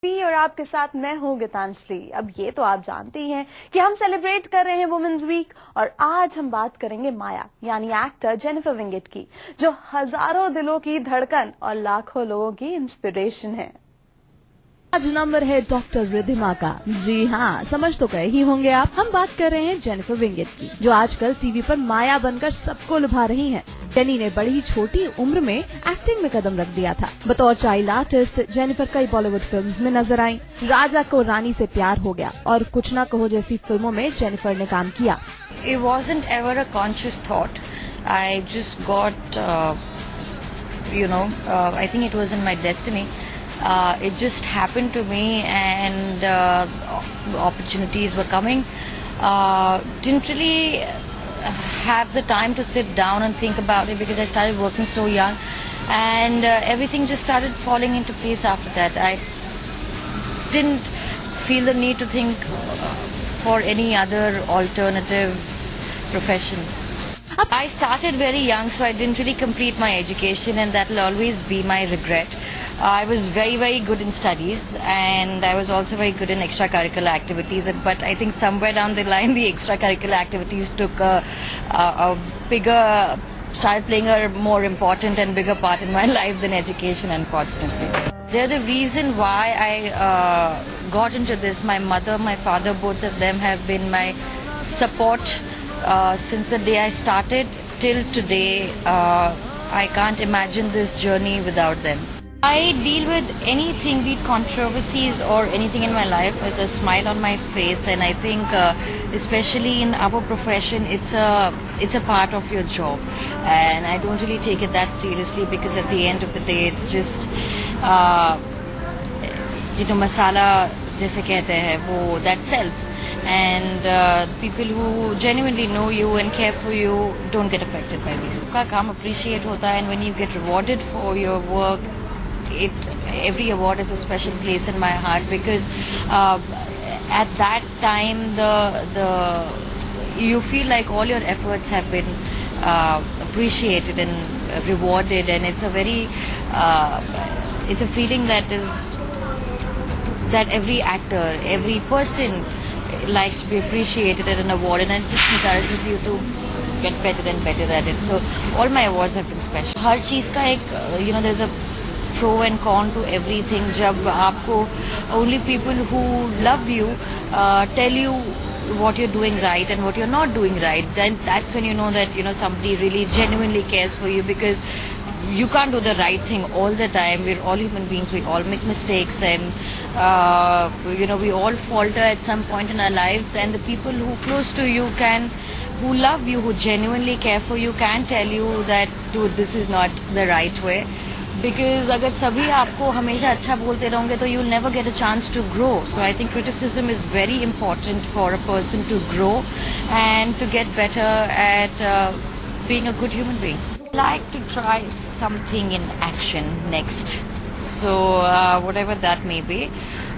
और आपके साथ मैं हूँ गीतांजलि। अब ये तो आप जानते ही हैं कि हम सेलिब्रेट कर रहे हैं वुमेन्स वीक और आज हम बात करेंगे माया यानी एक्टर जेनिफर विंगेट की, जो हजारों दिलों की धड़कन और लाखों लोगों की इंस्पिरेशन है। आज नंबर है डॉक्टर रिधिमा का। जी हाँ, समझ तो गए ही होंगे आप। हम बात कर रहे हैं जेनिफर विंगेट की, जो आजकल टीवी पर माया बनकर सबको लुभा रही हैं। जेनी ने बड़ी छोटी उम्र में एक्टिंग में कदम रख दिया था। बतौर चाइल्ड आर्टिस्ट जेनिफर कई बॉलीवुड फिल्म्स में नजर आई। राजा को रानी से प्यार हो गया और कुछ ना कहो जैसी फिल्मों में जेनिफर ने काम किया। It wasn't ever a conscious thought. I just got, I think it was in my destiny. It just happened to me, and opportunities were coming. Didn't really have the time to sit down and think about it because I started working so young, and everything just started falling into place after that. I didn't feel the need to think for any other alternative profession. I started very young, so I didn't really complete my education, and that will always be my regret. I was very, very good in studies, and I was also very good in extracurricular activities. But I think somewhere down the line, the extracurricular activities took started playing a more important and bigger part in my life than education, unfortunately. They're the reason why I got into this. My mother, my father, both of them have been my support since the day I started till today. I can't imagine this journey without them. I deal with anything, be it controversies or anything in my life, with a smile on my face, and I think especially in our profession, it's a part of your job, and I don't really take it that seriously because at the end of the day, it's just masala जैसे कहते हैं वो that sells, and people who genuinely know you and care for you don't get affected by these. का काम appreciate होता है, and when you get rewarded for your work, every award is a special place in my heart because at that time you feel like all your efforts have been appreciated and rewarded, and it's a very it's a feeling that every actor, every person likes to be appreciated at an award, and it just encourages you to get better and better at it. So all my awards have been special. हर चीज का एक there's a pro and con to everything. जब आपको only people who love you tell you what you're doing right and what you're not doing right, then that's when you know that somebody really genuinely cares for you, because you can't do the right thing all the time. We're all human beings, we all make mistakes, and we all falter at some point in our lives, and the people who close to you who love you, who genuinely care for you, can tell you that dude, this is not the right way. Because अगर सभी आपको हमेशा अच्छा बोलते रहोगे तो you'll never get a chance to grow. So I think criticism is very important for a person to grow and to get better at being a good human being. I like to try something in action next. So whatever that may be.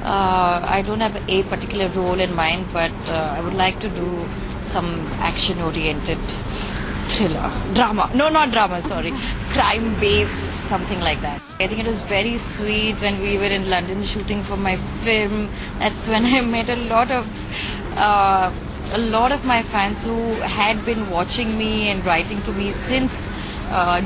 I don't have a particular role in mind, but I would like to do some action-oriented thriller, drama. No, not drama, sorry. Crime-based, something like that. I think it was very sweet when we were in London shooting for my film. That's when I met a lot of my fans who had been watching me and writing to me since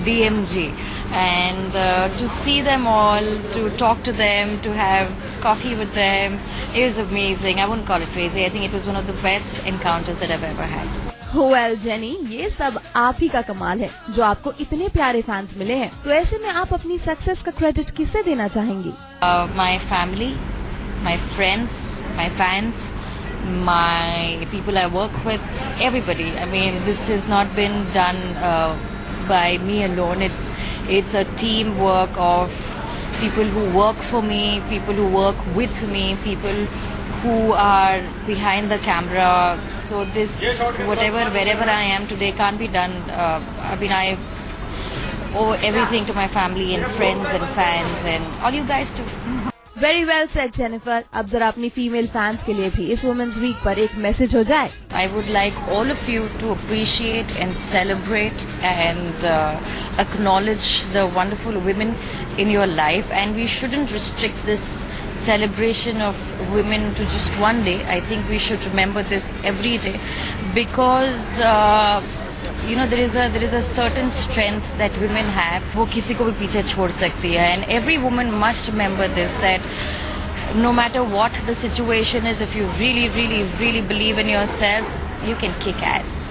DMG. And to see them all, to talk to them, to have coffee with them, it was amazing. I wouldn't call it crazy. I think it was one of the best encounters that I've ever had. Well, jenny, ये सब आप ही का कमाल है जो आपको इतने प्यारे फैंस मिले हैं। तो ऐसे में आप अपनी सक्सेस का क्रेडिट किसे देना चाहेंगी? My family, my friends, my fans, my people I work with, everybody. I mean, this has not been done by me alone. It's a teamwork of people who work for me, people who work with me, people who are behind the camera. So wherever I am today can't be done. I owe everything to my family and friends and fans and all you guys too. Very well said, Jennifer. अब जरा अपनी female fans के लिए भी इस women's week पर एक message हो जाए. I would like all of you to appreciate and celebrate and acknowledge the wonderful women in your life, and we shouldn't restrict this celebration of women to just one day. I think we should remember this every day because there is a certain strength that women have. वो किसी को भी पीछे छोड़ सकती है, and every woman must remember this, that no matter what the situation is, if you really, really, really believe in yourself, you can kick ass.